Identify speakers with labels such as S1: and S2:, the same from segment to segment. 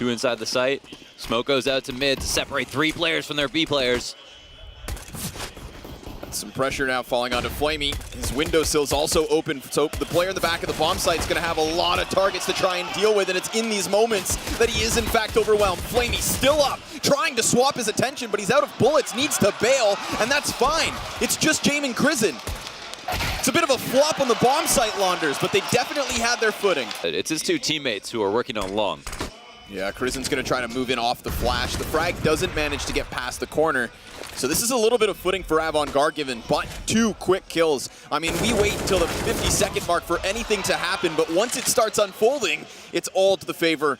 S1: Two inside the site. Smoke goes out to mid to separate 3 players from their B players.
S2: Some pressure now falling onto Flamey. His windowsill's also open, so the player in the back of the bomb site is going to have a lot of targets to try and deal with, and it's in these moments that he is in fact overwhelmed. Flamey still up, trying to swap his attention, but he's out of bullets, needs to bail, and that's fine. It's just Jamin Krisen. It's a bit of a flop on the bomb site, Launders, but they definitely had their footing.
S1: It's his 2 teammates who are working on long.
S2: Yeah, Krisen's going to try to move in off the flash. The frag doesn't manage to get past the corner. So this is a little bit of footing for AVANGAR given, but 2 quick kills. I mean, we wait until the 50-second mark for anything to happen, but once it starts unfolding, it's all to the favor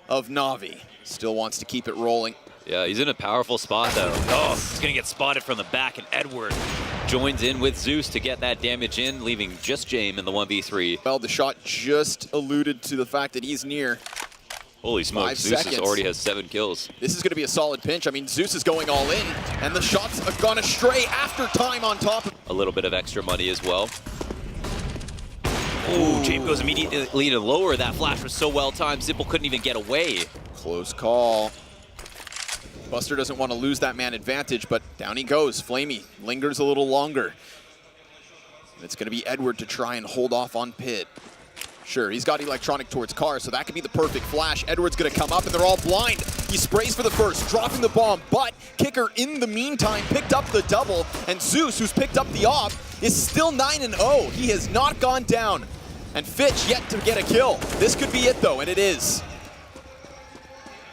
S2: of NaVi. Still wants to keep it rolling.
S1: Yeah, he's in a powerful spot though. Oh, he's gonna get spotted from the back, and Edward joins in with Zeus to get that damage in, leaving just Jame in the 1v3.
S2: Well, the shot just alluded to the fact that he's near.
S1: Holy smokes, Zeus already has 7 kills.
S2: This is going to be a solid pinch. I mean, Zeus is going all in, and the shots have gone astray after time on top.
S1: A little bit of extra money as well. Oh, Jame goes immediately to lower. That flash was so well timed, Simple couldn't even get away.
S2: Close call. Buster doesn't want to lose that man advantage, but down he goes. Flamey lingers a little longer. And it's going to be Edward to try and hold off on Pit. Sure, he's got electronic towards car, so that could be the perfect flash. Edward's going to come up, and they're all blind. He sprays for the first, dropping the bomb, but Kicker, in the meantime, picked up the double, and Zeus, who's picked up the op, is still 9-0. He has not gone down, and Fitch yet to get a kill. This could be it, though, and it is.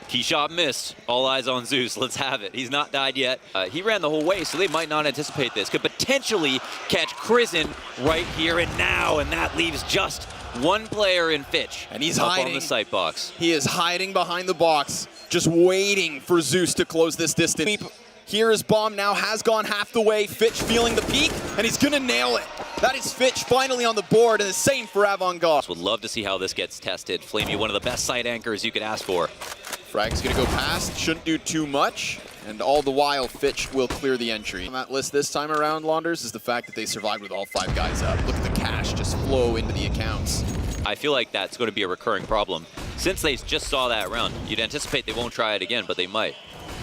S1: Key shot missed. All eyes on Zeus. Let's have it. He's not died yet. He ran the whole way, so they might not anticipate this. Could potentially catch Krisen right here and now, and that leaves just 1 player in Fitch.
S2: And he's
S1: up
S2: hiding
S1: on the sight box.
S2: He is hiding behind the box, just waiting for Zeus to close this distance. Here is Bomb now has gone half the way. Fitch feeling the peak, and he's gonna nail it. That is Fitch finally on the board, and the same for AVANGAR.
S1: Would love to see how this gets tested. Flamey, one of the best side anchors you could ask for.
S2: Frag's gonna go past, shouldn't do too much, and all the while Fitch will clear the entry. On that list this time around, Launders, is the fact that they survived with all 5 guys up. Look at the cash just flow into the accounts.
S1: I feel like that's going to be a recurring problem. Since they just saw that round, you'd anticipate they won't try it again, but they might.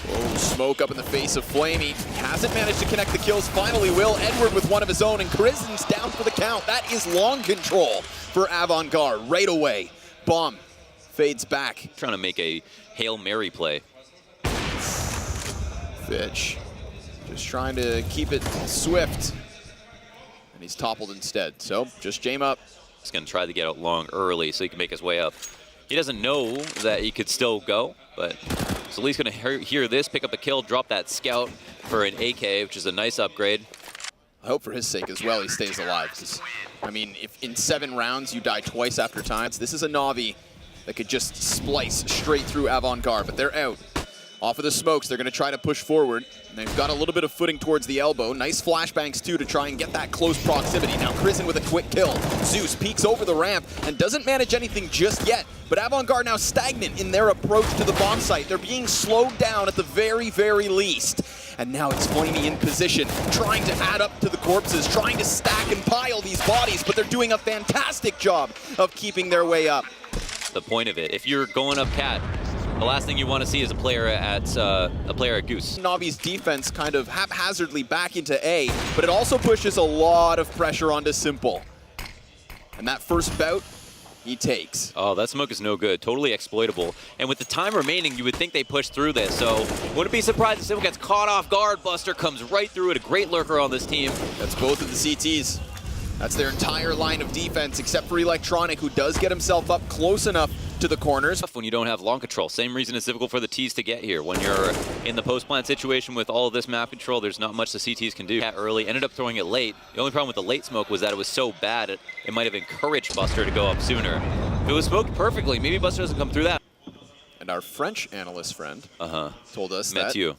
S2: Oh, smoke up in the face of Flamey. Hasn't managed to connect the kills, finally will. Edward with one of his own, and Krisen's down for the count. That is long control for AVANGAR right away. Bomb fades back.
S1: Trying to make a Hail Mary play.
S2: Fitch just trying to keep it swift, and he's toppled instead. So just Jame up.
S1: He's going to try to get out long early so he can make his way up. He doesn't know that he could still go, but he's at least going to hear this, pick up a kill, drop that scout for an AK, which is a nice upgrade.
S2: I hope for his sake as well he stays alive. I mean, if in 7 rounds you die twice after times, this is a NaVi that could just splice straight through AVANGAR, but they're out. Off of the smokes, they're going to try to push forward. They've got a little bit of footing towards the elbow. Nice flashbangs, too, to try and get that close proximity. Now Krisen with a quick kill. Zeus peeks over the ramp and doesn't manage anything just yet. But AVANGAR now stagnant in their approach to the bomb site. They're being slowed down at the very, very least. And now it's Flamey in position, trying to add up to the corpses, trying to stack and pile these bodies, but they're doing a fantastic job of keeping their way up.
S1: The point of it, if you're going up cat, the last thing you want to see is a player at Goose.
S2: NaVi's defense kind of haphazardly back into A, but it also pushes a lot of pressure onto Simple. And that first bout, he takes.
S1: Oh, that smoke is no good. Totally exploitable. And with the time remaining, you would think they push through this. So wouldn't be surprised if Simple gets caught off guard. Buster comes right through it. A great lurker on this team.
S2: That's both of the CTs. That's their entire line of defense, except for Electronic, who does get himself up close enough to the corners.
S1: When you don't have long control, same reason it's difficult for the Ts to get here. When you're in the post-plant situation with all of this map control, there's not much the CTs can do. Early, ended up throwing it late. The only problem with the late smoke was that it was so bad, it might have encouraged Buster to go up sooner. If it was smoked perfectly, maybe Buster doesn't come through that.
S2: And our French analyst friend told us that,
S1: you.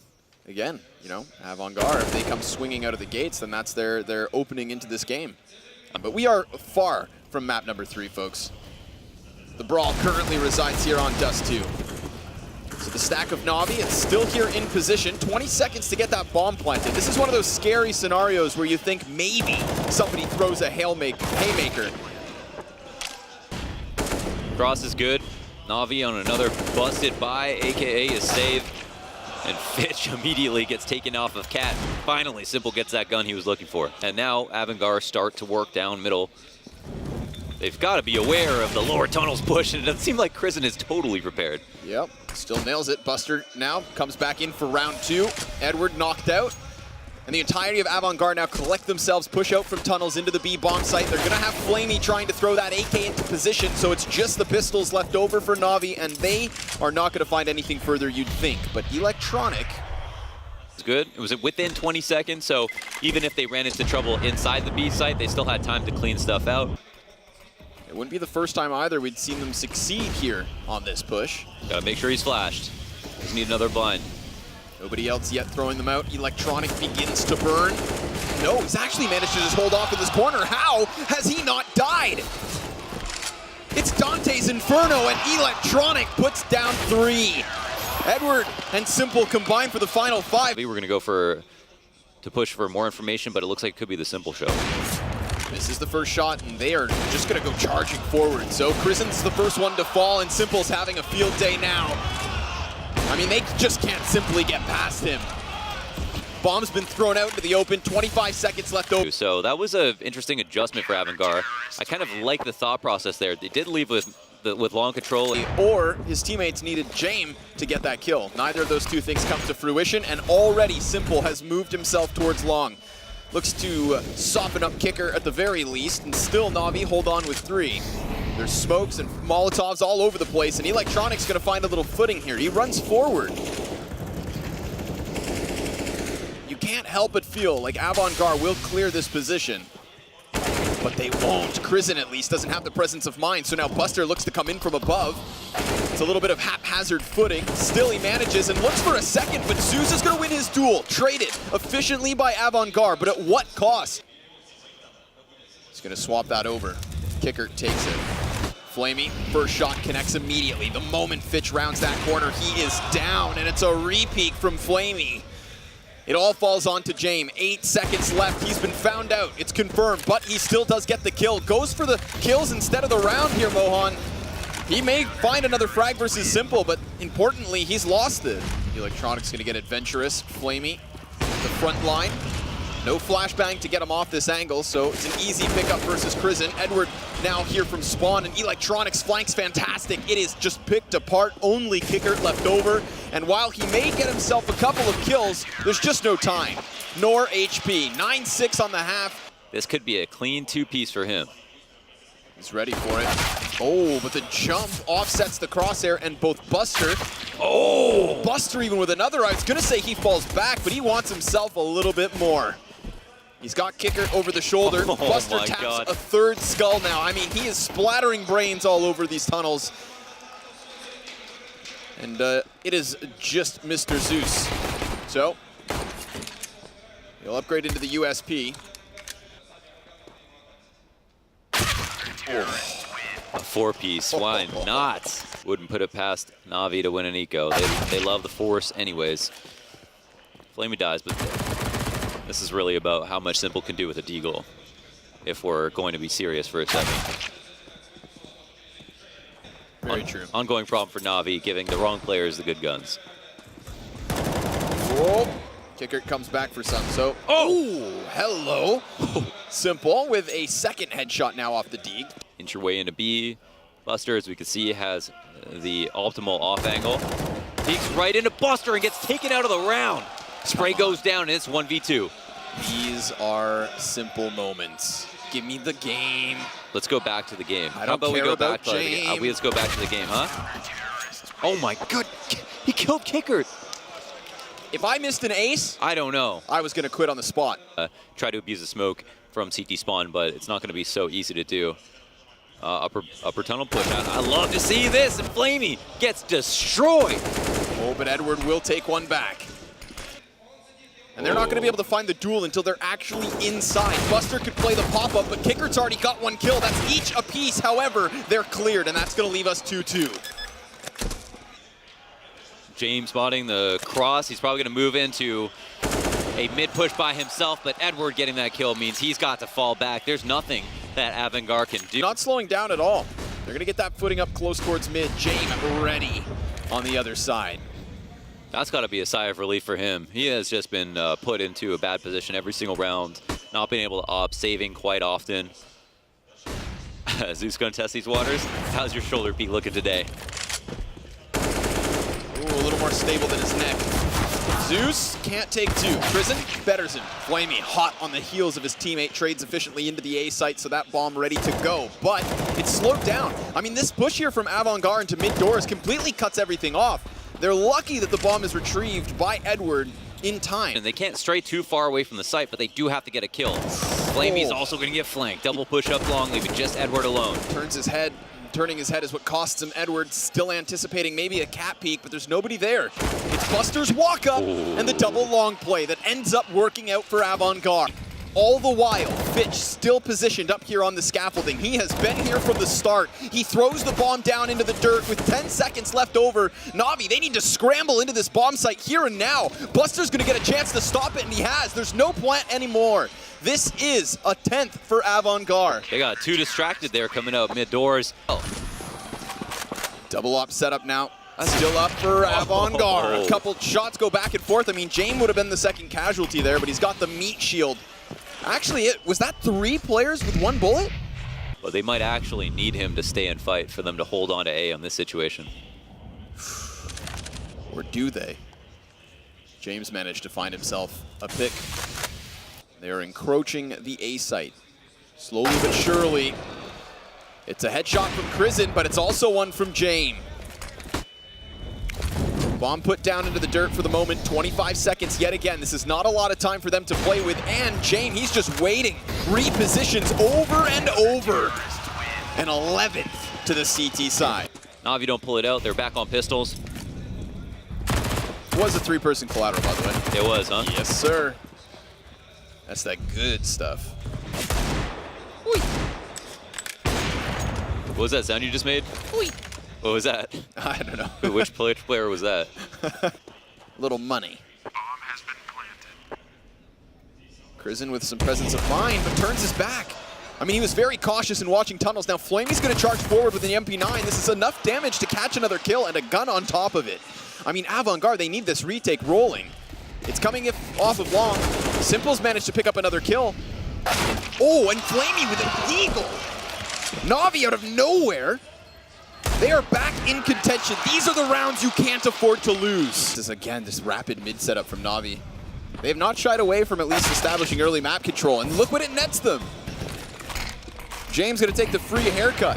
S2: Again, you know, AVANGAR, if they come swinging out of the gates, then that's their opening into this game. But we are far from map number 3, folks. The brawl currently resides here on Dust 2. So the stack of NaVi is still here in position. 20 seconds to get that bomb planted. This is one of those scary scenarios where you think maybe somebody throws a haymaker.
S1: Cross is good. NaVi on another busted by, aka a save. And Fitch immediately gets taken off of Cat. Finally, Simple gets that gun he was looking for. And now AVANGAR start to work down middle. They've got to be aware of the lower tunnels push, and it doesn't seem like Krisen is totally prepared.
S2: Yep, still nails it. Buster now comes back in for round 2. Edward knocked out. And the entirety of AVANGAR now collect themselves, push out from tunnels into the B bomb site. They're going to have Flamey trying to throw that AK into position, so it's just the pistols left over for NaVi, and they are not going to find anything further, you'd think. But Electronic...
S1: It's good. It was within 20 seconds, so even if they ran into trouble inside the B site, they still had time to clean stuff out.
S2: It wouldn't be the first time either we'd seen them succeed here on this push.
S1: Gotta make sure he's flashed. Just need another blind.
S2: Nobody else yet throwing them out. Electronic begins to burn. No, he's actually managed to just hold off in this corner. How has he not died? It's Dante's Inferno, and Electronic puts down 3. Edward and Simple combine for the final 5.
S1: We were gonna go to push for more information, but it looks like it could be the Simple show.
S2: This is the first shot, and they are just gonna go charging forward. So Krisen's the first one to fall, and Simple's having a field day now. I mean, they just can't simply get past him. Bomb's been thrown out into the open, 25 seconds left over.
S1: So that was an interesting adjustment for AVANGAR. I kind of like the thought process there. They did leave with long control.
S2: Or his teammates needed James to get that kill. Neither of those two things come to fruition, and already Simple has moved himself towards long. Looks to soften up Kicker at the very least, and still NaVi hold on with 3. There's smokes and Molotovs all over the place, and Electronic's gonna find a little footing here. He runs forward. You can't help but feel like AVANGAR will clear this position, but they won't. Krisen, at least, doesn't have the presence of mind, so now Buster looks to come in from above. It's a little bit of haphazard footing. Still, he manages and looks for a second, but Zeus is gonna win his duel. Traded efficiently by AVANGAR, but at what cost? He's gonna swap that over. Kicker takes it. Flamey, first shot connects immediately. The moment Fitch rounds that corner, he is down, and it's a repeat from Flamey. It all falls onto James. 8 seconds left. He's been found out. It's confirmed, but he still does get the kill. Goes for the kills instead of the round here, Mohan. He may find another frag versus Simple, but importantly, he's lost it. Electronic's gonna get adventurous. Flamey, the front line. No flashbang to get him off this angle, so it's an easy pickup versus Krisen. Edward now here from spawn, and Electronics flanks fantastic. It is just picked apart, only Kicker left over. And while he may get himself a couple of kills, there's just no time, nor HP. 9-6 on the half.
S1: This could be a clean 2-piece for him.
S2: He's ready for it. Oh, but the jump offsets the crosshair, and both Buster, Buster even with another, I was gonna say he falls back, but he wants himself a little bit more. He's got Kicker over the shoulder. Buster taps a 3rd skull now. I mean, he is splattering brains all over these tunnels. And it is just Mr. Zeus. So, he'll upgrade into the USP.
S1: A 4-piece, why not? Wouldn't put it past NaVi to win an eco. They love the force anyways. Flamey dies, but this is really about how much Simple can do with a deagle, if we're going to be serious for a second.
S2: Very true.
S1: Ongoing problem for NaVi, giving the wrong players the good guns.
S2: Whoa. Kicker comes back for some, so... Oh, hello. Simple with a second headshot now off the Deeg.
S1: Inch your way into B. Buster, as we can see, has the optimal off angle. Peeks right into Buster and gets taken out of the round. Spray goes down, and it's 1v2.
S2: These are Simple moments. Give me the game.
S1: Let's go back to the game.
S2: How about we go back to the game?
S1: Let's go back to the game, huh? Oh my god, he killed Kicker.
S2: If I missed an ace,
S1: I don't know.
S2: I was gonna quit on the spot.
S1: Try to abuse the smoke from CT spawn, but it's not gonna be so easy to do. Upper tunnel push. I love to see this, and Flamey gets destroyed.
S2: Oh, but Edward will take one back. And they're not going to be able to find the duel until they're actually inside. Buster could play the pop-up, but Kicker's already got 1 kill. That's each a piece. However, they're cleared, and that's going to leave us 2-2.
S1: James spotting the cross. He's probably going to move into a mid-push by himself, but Edward getting that kill means he's got to fall back. There's nothing that AVANGAR can do.
S2: Not slowing down at all. They're going to get that footing up close towards mid. James ready on the other side.
S1: That's got to be a sigh of relief for him. He has just been put into a bad position every single round, not being able to op, saving quite often. Zeus going to test these waters. How's your shoulder peak looking today?
S2: Ooh, a little more stable than his neck. Zeus can't take two. Prison betters him. Flamey hot on the heels of his teammate, trades efficiently into the A site, so that bomb ready to go. But it's slowed down. I mean, this push here from AVANGAR into mid doors completely cuts everything off. They're lucky that the bomb is retrieved by Edward in time.
S1: And they can't stray too far away from the site, but they do have to get a kill. Flamey's also going to get flanked. Double push up long, leaving just Edward alone.
S2: Turns his head. Turning his head is what costs him. Edward still anticipating maybe a cat peek, but there's nobody there. It's Buster's walk up and the double long play that ends up working out for AVANGAR. All the while, Fitch still positioned up here on the scaffolding. He has been here from the start. He throws the bomb down into the dirt with 10 seconds left over. NaVi, they need to scramble into this bomb site here and now. Buster's gonna get a chance to stop it, and he has. There's no plant anymore. This is a 10th for AVANGAR.
S1: They got too distracted there coming out mid-doors.
S2: Double op setup now. Still up for AVANGAR. A couple shots go back and forth. I mean, James would have been the second casualty there, but he's got the meat shield. Actually, was that 3 players with 1 bullet?
S1: But they might actually need him to stay and fight for them to hold on to A on this situation.
S2: Or do they? James managed to find himself a pick. They are encroaching the A site. Slowly but surely. It's a headshot from Prison, but it's also one from James. Bomb put down into the dirt for the moment. 25 seconds yet again. This is not a lot of time for them to play with. And James, he's just waiting. Repositions over and over. An 11th to the CT side.
S1: NaVi don't pull it out. They're back on pistols.
S2: Was a 3-person collateral, by the way.
S1: It was, huh?
S2: Yes, sir. That's that good stuff. Oy.
S1: What was that sound you just made?
S2: Oy.
S1: What was that?
S2: I don't know.
S1: Which player was that?
S2: Little money. Prison with some presence of mind, but turns his back. I mean, he was very cautious in watching tunnels. Now Flamey's going to charge forward with the MP9. This is enough damage to catch another kill and a gun on top of it. I mean, AVANGAR, they need this retake rolling. It's coming off of long. Simple's managed to pick up another kill. Oh, and Flamey with an eagle. NaVi out of nowhere. They are back in contention. These are the rounds you can't afford to lose. This is, again, this rapid mid setup from NaVi. They have not shied away from at least establishing early map control, and look what it nets them. James gonna take the free haircut.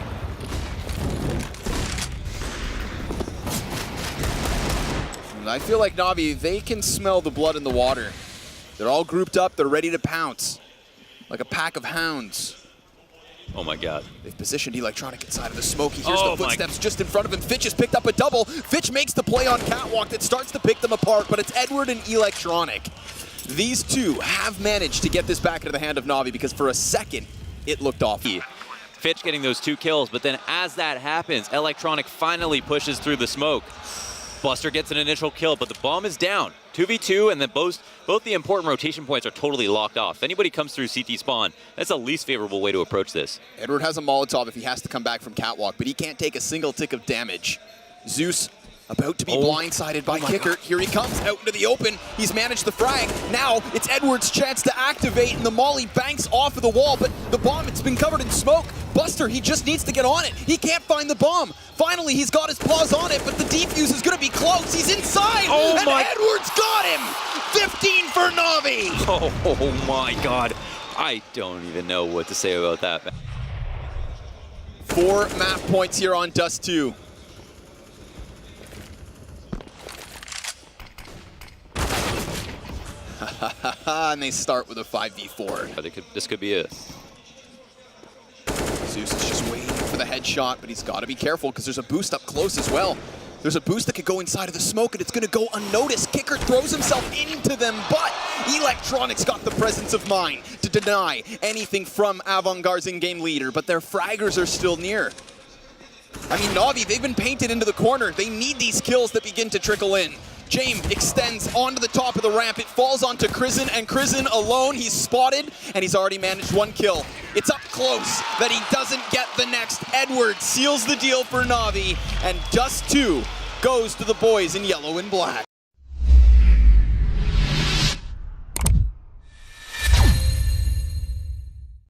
S2: And I feel like NaVi, they can smell the blood in the water. They're all grouped up, they're ready to pounce. Like a pack of hounds.
S1: Oh my god.
S2: They've positioned Electronic inside of the smoke. He hears the footsteps just in front of him. Fitch has picked up a double. Fitch makes the play on Catwalk that starts to pick them apart, but it's Edward and Electronic. These two have managed to get this back into the hand of NaVi because for a second, it looked off.
S1: Fitch getting those 2 kills, but then as that happens, Electronic finally pushes through the smoke. Buster gets an initial kill, but the bomb is down. 2v2, and then both the important rotation points are totally locked off. If anybody comes through CT spawn, that's the least favorable way to approach this.
S2: Edward has a Molotov if he has to come back from Catwalk, but he can't take a single tick of damage. Zeus about to be blindsided by Kicker. God. Here he comes out into the open. He's managed the frag. Now it's Edward's chance to activate, and the molly banks off of the wall, but the bomb, it's been covered in smoke. Buster, he just needs to get on it. He can't find the bomb. Finally, he's got his paws on it, but the defuse is going to be close. He's inside, and Edward's got him. 15 for NaVi.
S1: Oh my god. I don't even know what to say about that.
S2: 4 map points here on Dust 2. And they start with a 5v4.
S1: This could be it.
S2: Zeus is just waiting for the headshot, but he's got to be careful because there's a boost up close as well. There's a boost that could go inside of the smoke, and it's going to go unnoticed. Kicker throws himself into them, but Electronic's got the presence of mind to deny anything from AVANGAR's in-game leader, but their fraggers are still near. I mean, NaVi, they've been painted into the corner. They need these kills that begin to trickle in. James extends onto the top of the ramp. It falls onto Crizzen, and Crizzen alone, he's spotted, and he's already managed 1 kill. It's up close that he doesn't get the next. Edward seals the deal for NaVi, and just 2 goes to the boys in yellow and black.